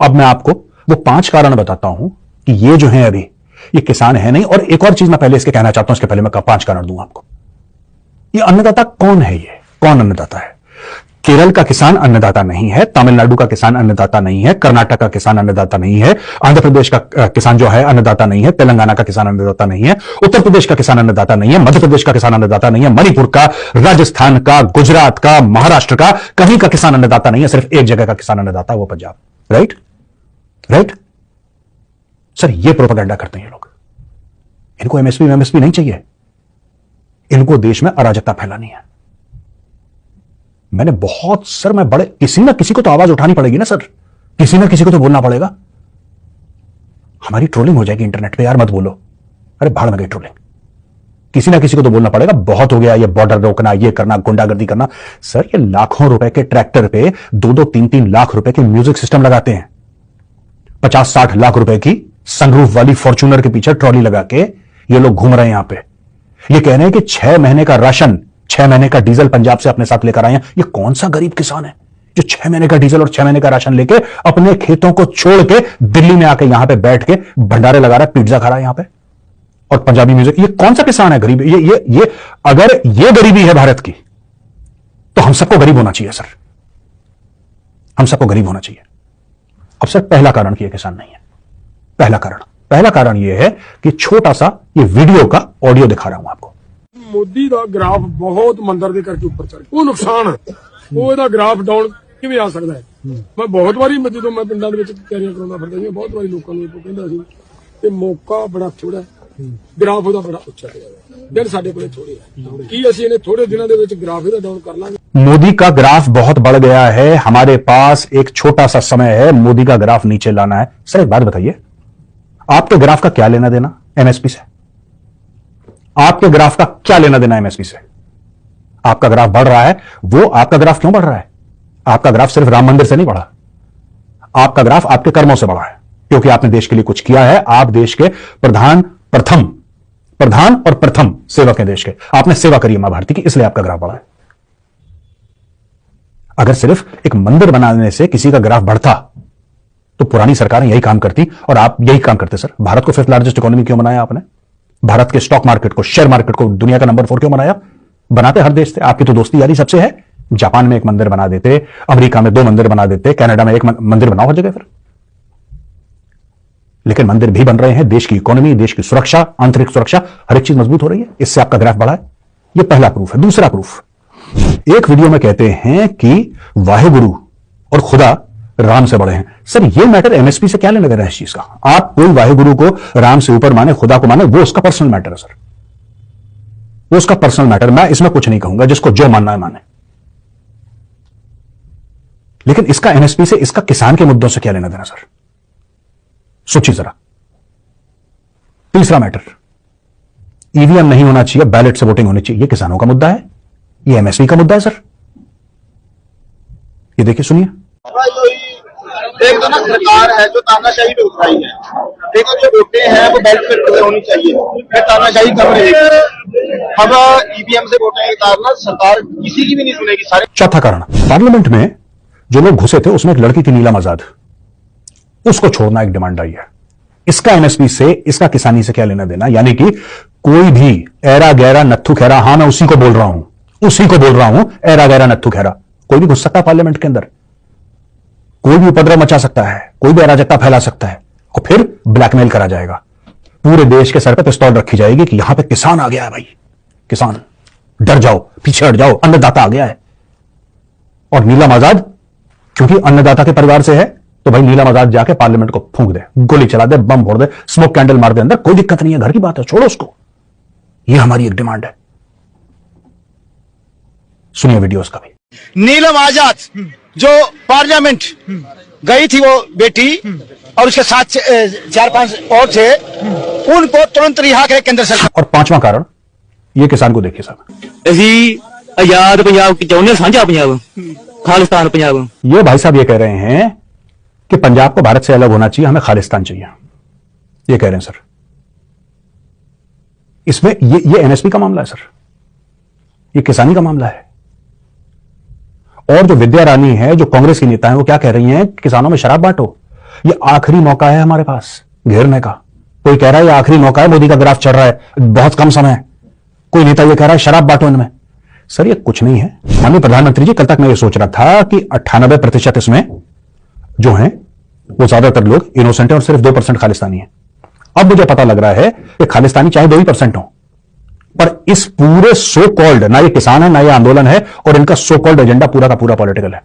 अब मैं आपको वो 5 कारण बताता हूं कि ये जो है अभी ये किसान है नहीं। और एक और चीज मैं पहले इसके कहना चाहता हूं, इसके पहले मैं 5 कारण दूंगा आपको। ये अन्नदाता कौन है? ये कौन अन्नदाता है? केरल का किसान अन्नदाता नहीं है, तमिलनाडु का किसान अन्नदाता नहीं है, कर्नाटक का किसान अन्नदाता नहीं है, आंध्र प्रदेश का किसान जो है अन्नदाता नहीं है, तेलंगाना का किसान अन्नदाता नहीं है, उत्तर प्रदेश का किसान अन्नदाता नहीं है, मध्य प्रदेश का किसान अन्नदाता नहीं है, मणिपुर का, राजस्थान का, गुजरात का, महाराष्ट्र का, कहीं का किसान अन्नदाता नहीं है। सिर्फ एक जगह का किसान अन्नदाता, वो पंजाब। राइट राइट सर, ये प्रोपेगेंडा करते हैं ये लोग। इनको एमएसपी नहीं चाहिए, इनको देश में अराजकता फैलानी है। मैं बड़े किसी ना किसी को तो आवाज उठानी पड़ेगी ना सर, किसी ना किसी को तो बोलना पड़ेगा। हमारी ट्रोलिंग हो जाएगी इंटरनेट पे, यार मत बोलो, अरे भाड़ में गई ट्रोलिंग। किसी ना किसी को तो बोलना पड़ेगा। बहुत हो गया ये बॉर्डर रोकना, ये करना, गुंडागर्दी करना। सर ये लाखों रुपए के ट्रैक्टर पे 2-2, 3-3 लाख रुपए के म्यूजिक सिस्टम लगाते हैं। 50-60 लाख रुपए की सनरूफ वाली फॉर्च्यूनर के पीछे ट्रॉली लगा के ये लोग घूम रहे हैं यहां पे। ये कह रहे हैं कि 6 महीने का राशन, 6 महीने का डीजल पंजाब से अपने साथ लेकर आए हैं। ये कौन सा गरीब किसान है जो 6 महीने का डीजल और 6 महीने का राशन लेके अपने खेतों को छोड़ के दिल्ली में आके यहां पे बैठ के भंडारे लगा रहा है, पिज्जा खा रहा है यहां पे और पंजाबी म्यूजिक? ये कौन सा किसान है गरीब? ये अगर ये गरीबी है भारत की तो हम सबको गरीब होना चाहिए सर, हम सबको गरीब होना चाहिए। अब सर पहला कारण कि ये किसान नहीं है, पहला कारण यह है कि छोटा सा ये वीडियो का ऑडियो दिखा रहा हूं आपको। मोदी का ग्राफ बहुत मंदर के करके ऊपर चढ़, वो नुकसान है, वो ਇਹਦਾ ग्राफ डाउन ਕਿਵੇਂ ਆ ਸਕਦਾ ਹੈ? ਮੈਂ ਬਹੁਤ ਵਾਰੀ ਜਦੋਂ ਮੈਂ ਪਿੰਡਾਂ ਦੇ ਵਿੱਚ ਤਿਆਰੀਆਂ ਕਰਾਉਂਦਾ ਫਿਰਦਾ ਸੀ, ਬਹੁਤ ਵਾਰੀ ਲੋਕਾਂ ਨੂੰ ਕਹਿੰਦਾ ਸੀ ਕਿ ਮੌਕਾ ਬੜਾ ਥੋੜਾ, ग्राफ ਉਹਦਾ ਬੜਾ ਉੱਚਾ ਹੈ, ਦਿਨ ਸਾਡੇ ਕੋਲੇ ਥੋੜੇ ਹੈ। ਕੀ ਅਸੀਂ ਇਹਨੇ ਥੋੜੇ ਦਿਨਾਂ ਦੇ ਵਿੱਚ ग्राफ ਇਹਦਾ डाउन कर ਲਾਂਗੇ? मोदी का ग्राफ बहुत बढ़ गया है, हमारे पास एक छोटा सा समय है मोदी का ग्राफ नीचे लाना है। सर एक बात बताइए, आपके ग्राफ का क्या लेना देना एमएसपी से? आपके ग्राफ का क्या लेना देना एमएसपी से? आपका ग्राफ बढ़ रहा है, वो आपका ग्राफ क्यों बढ़ रहा है? आपका ग्राफ सिर्फ राम मंदिर से नहीं बढ़ा, आपका ग्राफ आपके कर्मों से बढ़ा है, क्योंकि आपने देश के लिए कुछ किया है। आप देश के प्रधान और प्रथम सेवक हैं देश के, आपने सेवा करी है मां भारती की, इसलिए आपका ग्राफ बढ़ा है। अगर सिर्फ एक मंदिर बनाने से किसी का ग्राफ बढ़ता तो पुरानी सरकारें यही काम करती और आप यही काम करते सर। भारत को 5th लार्जेस्ट इकोनॉमी क्यों बनाया आपने? भारत के स्टॉक मार्केट को, शेयर मार्केट को दुनिया का नंबर 4 क्यों बनाया? बनाते हर देश से, आपकी तो दोस्ती यारी सबसे है। जापान में एक मंदिर बना देते, अमेरिका में 2 मंदिर बना देते, कनाडा में 1 मंदिर बनाओ हर जगह फिर। लेकिन मंदिर भी बन रहे हैं, देश की इकोनॉमी, देश की सुरक्षा, आंतरिक सुरक्षा, हर एक चीज मजबूत हो रही है, इससे आपका ग्राफ बढ़ा है। यह पहला प्रूफ है। दूसरा प्रूफ, एक वीडियो में कहते हैं कि वाहेगुरु और खुदा राम से बड़े हैं। सर ये मैटर एमएसपी से क्या लेना देना है इस चीज का? आप कोई वाहेगुरु को राम से ऊपर माने, खुदा को माने, वो उसका पर्सनल मैटर है सर, वो उसका पर्सनल मैटर। मैं इसमें कुछ नहीं कहूंगा, जिसको जो मानना है माने। लेकिन इसका एमएसपी से, इसका किसान के मुद्दों से क्या लेना देना सर? सोचिए जरा। तीसरा मैटर, ईवीएम नहीं होना चाहिए, बैलेट से वोटिंग होनी चाहिए। ये किसानों का मुद्दा है, ये एमएसपी का मुद्दा है सर। ये देखिए, सुनिए। एक तो ना सरकार है जो तानाशाही पे उतराई है, देखो जो वोटें हैं वो बैलेट पेपर होनी चाहिए, फिर तानाशाही कम रहेगी। अब ईवीएम से वोटें उतारना सरकार किसी की भी नहीं सुनेगी सारे। चौथा कारण, पार्लियामेंट में जो लोग घुसे थे उसमें एक लड़की थी नीलम आजाद, उसको छोड़ना एक डिमांड आई है। इसका एमएसपी से, इसका किसानी से क्या लेना देना? यानी कि कोई भी ऐरा गैरा नत्थु खैरा, हां मैं उसी को बोल रहा हूं, ऐरा गैरा नत्थु खैरा, कोई भी घुस सकता है पार्लियामेंट के अंदर, कोई भी उपद्रव मचा सकता है, कोई भी अराजकता फैला सकता है, और फिर ब्लैकमेल करा जाएगा। पूरे देश के सर पर पिस्तौल रखी जाएगी कि यहां पे किसान आ गया है भाई, किसान डर जाओ, पीछे हट जाओ, अन्नदाता आ गया है। और नीलम आजाद क्योंकि अन्नदाता के परिवार से है, तो भाई नीलम आजाद जाके पार्लियामेंट को फूंक दे, गोली चला दे, बम फोड़ दे, स्मोक कैंडल मार दे अंदर, कोई दिक्कत नहीं है, घर की बात है, छोड़ो उसको। यह हमारी एक डिमांड है। सुनिए वीडियो उसका भी। नीलम आजाद जो पार्लियामेंट गई थी, वो बेटी और उसके साथ 4-5 और थे, उनको तुरंत रिहा करे केंद्र सरकार। और 5वां कारण, ये किसान को देखिए साहब। ਅਸੀਂ आजाद पंजाब चाਹੁੰਦੇ ਹਾਂ, ਸਾਂਝਾ पंजाब, खालिस्तान पंजाब। ये भाई साहब ये कह रहे हैं कि पंजाब को भारत से अलग होना चाहिए, हमें खालिस्तान चाहिए, ये कह रहे हैं सर। इसमें ये एमएसपी का मामला है सर, ये किसानी का मामला है। और जो विद्या रानी है, जो कांग्रेस की नेता है, वो क्या कह रही हैं? किसानों में शराब बांटो। ये आखिरी मौका है हमारे पास घेरने का। कोई कह रहा है ये आखिरी मौका है, मोदी का ग्राफ चढ़ रहा है, बहुत कम समय है। कोई नेता ये कह रहा है शराब बांटो इनमें। सर ये कुछ नहीं है। माननीय प्रधानमंत्री जी, कल तक मैं ये सोच रहा था कि 98% इसमें जो हैं वो ज्यादातर लोग इनोसेंट है और सिर्फ 2% खालिस्तानी है। अब मुझे पता लग रहा है कि खालिस्तानी चाहे 2% हो, पर इस पूरे सो कॉल्ड, ना ये किसान है ना ये आंदोलन है, और इनका सो कॉल्ड एजेंडा पूरा का पूरा पॉलिटिकल है।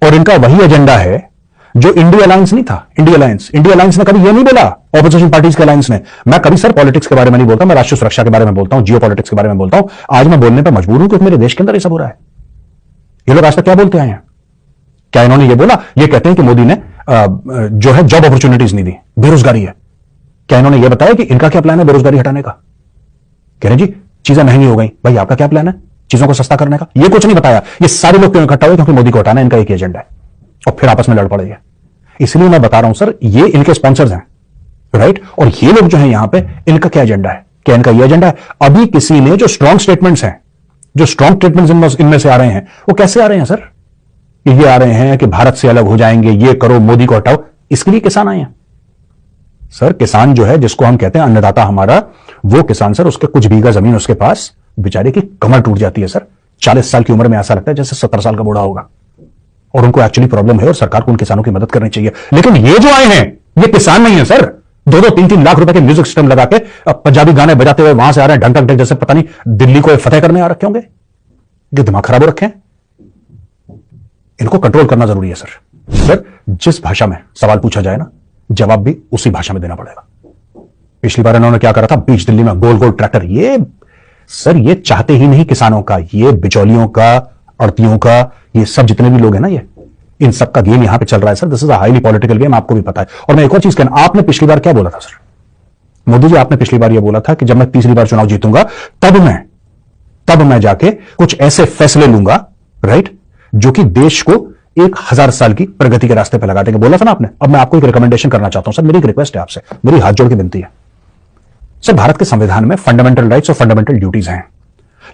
और इनका वही एजेंडा है जो इंडिया अलायंस नहीं था। इंडिया अलायंस ने कभी ये नहीं बोला, ऑपोजिशन पार्टीज के अलायंस ने। मैं कभी सर पॉलिटिक्स के बारे में नहीं बोलता, मैं राष्ट्रीय सुरक्षा के बारे में बोलता हूं, जियो पॉलिटिक्स के बारे में बोलता हूं। आज मैं बोलने पर मजबूर हूं क्योंकि मेरे देश के अंदर ये सब हो रहा है। ये लोग आज तक क्या बोलते आए हैं? क्या इन्होंने ये बोला? ये कहते हैं कि मोदी ने जो है जॉब अपॉर्चुनिटीज नहीं दी, बेरोजगारी है। क्या इन्होंने ये बताया कि इनका क्या प्लान है बेरोजगारी हटाने का? कह रहे जी चीजें महंगी हो गई। भाई आपका क्या प्लान है चीजों को सस्ता करने का? ये कुछ नहीं बताया। ये सारे लोग क्यों इकट्ठा हुए? क्योंकि मोदी को हटाना इनका एक एजेंडा है और फिर आपस में लड़ पड़े। इसलिए मैं बता रहा हूं सर, ये इनके स्पॉन्सर्स हैं, राइट? और ये लोग जो हैं यहां पे, इनका क्या एजेंडा है? क्या इनका ये एजेंडा है? अभी किसी ने जो स्ट्रॉन्ग स्टेटमेंट्स हैं, जो स्ट्रॉन्ग स्टेटमेंट्स इनमें से आ रहे हैं, वो कैसे आ रहे हैं सर? ये आ रहे हैं कि भारत से अलग हो जाएंगे, ये करो, मोदी को हटाओ। इसके लिए किसान आए हैं सर। किसान जो है, जिसको हम कहते हैं अन्नदाता हमारा, वो किसान सर, उसके कुछ बीघा जमीन उसके पास, बेचारे की कमर टूट जाती है सर। 40 साल की उम्र में ऐसा लगता है जैसे 70 साल का बूढ़ा होगा, और उनको एक्चुअली प्रॉब्लम है और सरकार को उन किसानों की मदद करनी चाहिए। लेकिन ये जो आए हैं ये किसान नहीं है सर। 2-2, 3-3 लाख रुपए के म्यूजिक सिस्टम लगा के पंजाबी गाने बजाते हुए वहां से आ रहे हैं, ढंग ढंग जैसे पता नहीं दिल्ली को फतेह करने आ रखे होंगे। ये दिमाग खराब हो रखे हैं। इनको कंट्रोल करना जरूरी है सर। जिस भाषा में सवाल पूछा जाए ना, जवाब भी उसी भाषा में देना पड़ेगा। पिछली बार इन्होंने क्या करा था, बीच दिल्ली में गोल गोल ट्रैक्टर। ये सर ये चाहते ही नहीं किसानों का, ये बिचौलियों का, अड़तियों का, ये सब जितने भी लोग हैं ना, ये इन सब का गेम यहां पे चल रहा है sir. This is a highly political game, आपको भी पता है। और मैं एक और चीज कहना, आपने पिछली बार क्या बोला था सर? मोदी जी, आपने पिछली बार यह बोला था कि जब मैं तीसरी बार चुनाव जीतूंगा तब मैं जाके कुछ ऐसे फैसले लूंगा, राइट, जो कि देश को 1000 साल की प्रगति के रास्ते पर लगा देंगे। बोला था ना आपने। अब मैं आपको एक रिकमेंडेशन करना चाहता हूं सर, मेरी एक रिक्वेस्ट है आपसे, मेरी हाथ जोड़ के विनती है सर। भारत के संविधान में फंडामेंटल राइट्स और फंडामेंटल ड्यूटीज हैं,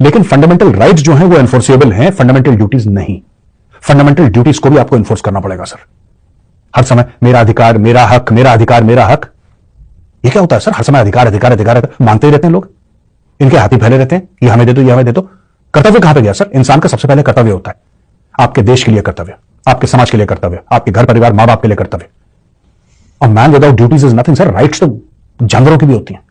लेकिन फंडामेंटल राइट्स जो हैं वो एनफोर्सेबल हैं, फंडामेंटल ड्यूटीज नहीं। फंडामेंटल ड्यूटीज को भी आपको एनफोर्स करना पड़ेगा सर। हर समय मेरा अधिकार, मेरा हक, मेरा अधिकार, मेरा हक, ये क्या होता है सर? हर समय अधिकार अधिकार अधिकार मांगते ही रहते हैं लोग, इनके हाथी फैले रहते हैं, ये हमें दे दो, ये हमें दे दो। कर्तव्य कहां पे गया सर? इंसान का सबसे पहले कर्तव्य होता है आपके देश के लिए कर्तव्य, आपके समाज के लिए कर्तव्य, आपके घर परिवार मां बाप के लिए कर्तव्य। और man without duties is nothing sir. Rights तो जानवरों की भी होती हैं।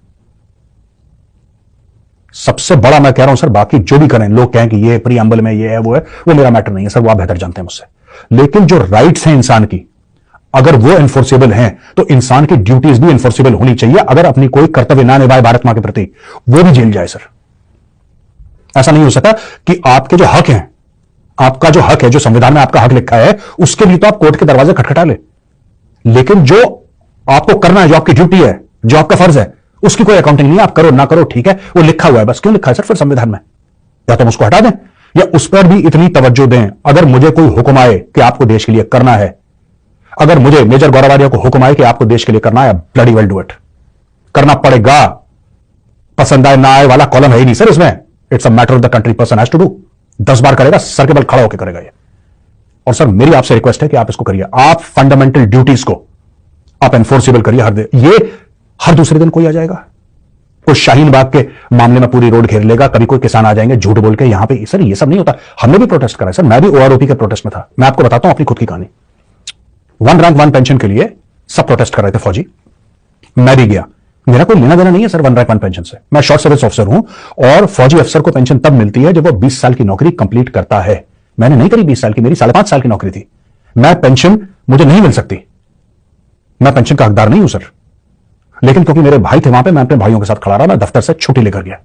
सबसे बड़ा मैं कह रहा हूं सर, बाकी जो भी करें, लोग कहें कि ये प्रीएम्बल में ये है वो है, वो मेरा मैटर नहीं है सर, वो आप बेहतर जानते हैं मुझसे। लेकिन जो राइट्स हैं इंसान की, अगर वो एनफोर्सेबल हैं तो इंसान की ड्यूटीज भी एनफोर्सेबल होनी चाहिए। अगर अपनी कोई कर्तव्य ना निभाए भारत मां के प्रति, वो भी जेल जाए सर। ऐसा नहीं हो सकता कि आपके जो हक हैं, आपका जो हक है, जो संविधान में आपका हक लिखा है, उसके लिए तो आप कोर्ट के दरवाजे खटखटा ले, लेकिन जो आपको करना है, जो आपकी ड्यूटी है, जो आपका फर्ज है, उसकी कोई अकाउंटिंग नहीं है। आप करो ना करो, ठीक है, वो लिखा हुआ है, बस। क्यों लिखा है सर फिर संविधान में? या तो हम उसको हटा दें या उस पर भी इतनी तवज्जो दें। अगर मुझे कोई हुक्म आए कि आपको देश के लिए करना है, अगर मुझे मेजर गौरवारिया को हुक्म आए कि आपको देश के लिए करना है, ब्लडी वेल डू इट, करना पड़ेगा। पसंद आए ना आए वाला कॉलम है ही नहीं सर इसमें। It's a matter of the country, person has to do. 10 बार करेगा, सर के बल खड़ा होकर करेगा ये। और सर मेरी आपसे रिक्वेस्ट है कि आप इसको करिए। आप फंडामेंटल ड्यूटीज को आप एनफोर्सेबल करिए। ये हर दूसरे दिन कोई आ जाएगा, कोई शाहीन बाग के मामले में पूरी रोड घेर लेगा, कभी कोई किसान आ जाएंगे झूठ बोल के यहां पे। सर ये सब नहीं होता। हमने भी प्रोटेस्ट करा है सर, मैं भी ओआरओपी के प्रोटेस्ट में था। मैं आपको बताता हूं अपनी खुद की कहानी। 1 रैंक 1 पेंशन के लिए सब प्रोटेस्ट कर रहे थे फौजी, मैं भी गया। मेरा कोई लेना देना नहीं है सर 1 रैंक 1 पेंशन से। मैं शॉर्ट सर्विस ऑफिसर हूं, और फौजी अफसर को पेंशन तब मिलती है जब वो 20 साल की नौकरी कंप्लीट करता है। मैंने नहीं करी 20 साल की, मेरी 5.5 साल की नौकरी थी। मैं पेंशन मुझे नहीं मिल सकती, मैं पेंशन का हकदार नहीं हूं सर। लेकिन क्योंकि मेरे भाई थे वहां पे, मैं अपने भाइयों के साथ खड़ा रहा। मैं दफ्तर से छुट्टी लेकर गया।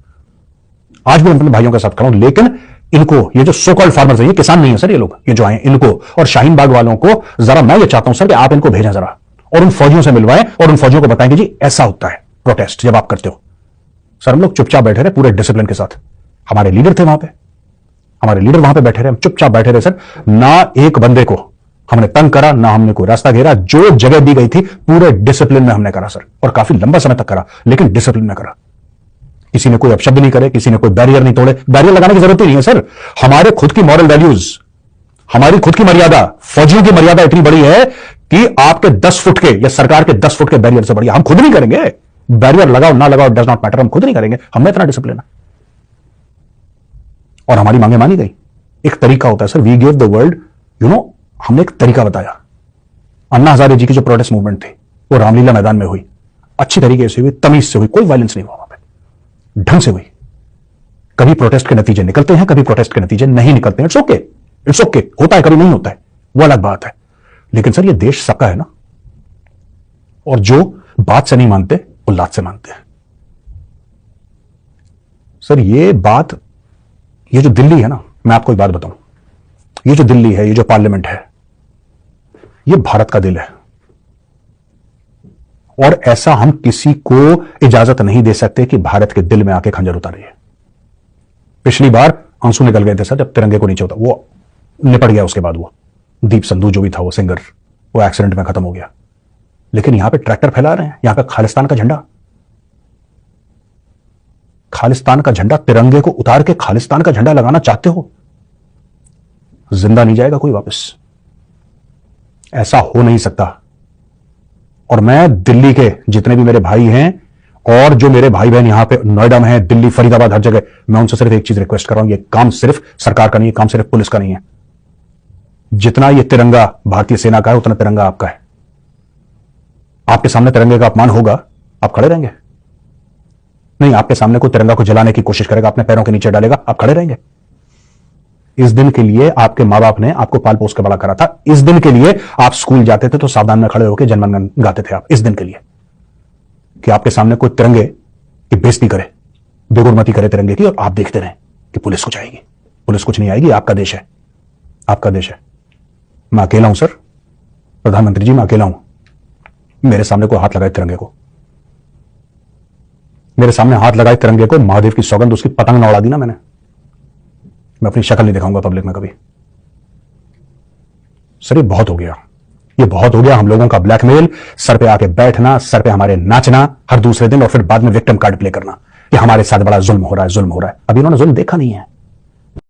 आज भी अपने भाइयों के साथ खड़ा हूं। लेकिन इनको, ये जो सो कॉल्ड फार्मर्स है, ये किसान नहीं है सर, ये लोग, ये जो आए, इनको और शाहीन बाग वालों को जरा मैं ये चाहता हूं सर कि आप इनको भेजें जरा, और उन फौजियों से मिलवाएं और उन फौजियों को बताएं कि जी ऐसा होता है प्रोटेस्ट जब आप करते हो। सर हम लोग चुपचाप बैठे रहे पूरे डिसिप्लिन के साथ। हमारे लीडर थे वहां पे, हमारे लीडर वहां पे बैठे रहे, हम चुपचाप बैठे रहे सर। ना एक बंदे को हमने तंग करा, ना हमने कोई रास्ता घेरा। जो जगह दी गई थी पूरे डिसिप्लिन में हमने करा सर, और काफी लंबा समय तक करा, लेकिन डिसिप्लिन में करा। किसी ने कोई अपशब्द नहीं करे, किसी ने कोई बैरियर नहीं तोड़े। बैरियर लगाने की जरूरत ही नहीं है सर। हमारे खुद की मॉरल वैल्यूज, हमारी खुद की मर्यादा, फौजियों की मर्यादा इतनी बड़ी है कि आपके 10 फुट के या सरकार के 10 फुट के बैरियर से बढ़िया हम खुद नहीं करेंगे। बैरियर लगाओ ना लगाओ डज नॉट मैटर, हम खुद नहीं करेंगे, हमें इतना डिसिप्लिन है। और हमारी मांगे मानी गई। एक तरीका होता है sir, we give the world, हमने एक तरीका बताया। अन्ना हजारे जी की जो प्रोटेस्ट मूवमेंट थी वो रामलीला मैदान में हुई, अच्छी तरीके से हुई, तमीज से हुई, कोई वायलेंस नहीं हुआ वहां पे, ढंग से हुई। कभी प्रोटेस्ट के नतीजे निकलते हैं, कभी प्रोटेस्ट के नतीजे नहीं निकलते हैं, इट्स ओके, इट्स ओके, होता है, कभी नहीं होता है, वो अलग बात है। लेकिन सर ये देश सबका है ना, और जो बात से नहीं मानते वो लात से मानते हैं। सर ये बात, ये जो दिल्ली है ना, मैं आपको एक बात बताऊं, ये जो दिल्ली है, ये जो पार्लियामेंट है, ये भारत का दिल है। और ऐसा हम किसी को इजाजत नहीं दे सकते कि भारत के दिल में आके खंजर उतारिए। पिछली बार आंसू निकल गए थे सर जब तिरंगे को नीचे उतारा, वो निपट गया। उसके बाद वो दीप संधू जो भी था वो सिंगर, वो एक्सीडेंट में खत्म हो गया। लेकिन यहां पे ट्रैक्टर फैला रहे हैं, यहां का खालिस्तान का झंडा, खालिस्तान का झंडा, तिरंगे को उतार के खालिस्तान का झंडा लगाना चाहते हो, जिंदा नहीं जाएगा कोई वापस। ऐसा हो नहीं सकता। और मैं दिल्ली के जितने भी मेरे भाई हैं और जो मेरे भाई बहन यहां पे नोएडा में है, दिल्ली, फरीदाबाद, हर जगह, मैं उनसे सिर्फ एक चीज रिक्वेस्ट कर रहा हूं, ये काम सिर्फ सरकार का नहीं है, काम सिर्फ पुलिस का नहीं है। जितना ये तिरंगा भारतीय सेना का है उतना तिरंगा आपका है। आपके सामने तिरंगे का अपमान होगा, आप खड़े रहेंगे? नहीं, आपके सामने कोई तिरंगा को जलाने की कोशिश करेगा, अपने पैरों के नीचे डालेगा, आप खड़े रहेंगे? इस दिन के लिए आपके मां बाप ने आपको पाल पोस के बड़ा करा था। इस दिन के लिए आप स्कूल जाते थे तो सावधान में खड़े होकर जनगण गाते थे आप, इस दिन के लिए, कि आपके सामने कोई तिरंगे की बेइज्जती करे, बेगुरमती करे तिरंगे की, और आप देखते रहें कि पुलिस कुछ आएगी। पुलिस कुछ नहीं आएगी, आपका देश है, आपका देश है। मैं अकेला हूं सर, प्रधानमंत्री जी, मैं अकेला हूं। मेरे सामने कोई हाथ लगाए तिरंगे को, मेरे सामने हाथ लगाए तिरंगे को, महादेव की सौगंध, उसकी पतंग न उड़ा दी ना मैंने, मैं अपनी शक्ल नहीं दिखाऊंगा पब्लिक में कभी। सर ये बहुत हो गया, ये बहुत हो गया। हम लोगों का ब्लैकमेल, सर पे आके बैठना, सर पे हमारे नाचना हर दूसरे दिन, और फिर बाद में विक्टिम कार्ड प्ले करना कि हमारे साथ बड़ा जुल्म हो रहा है, जुल्म हो रहा है। अभी इन्होंने जुल्म देखा नहीं है।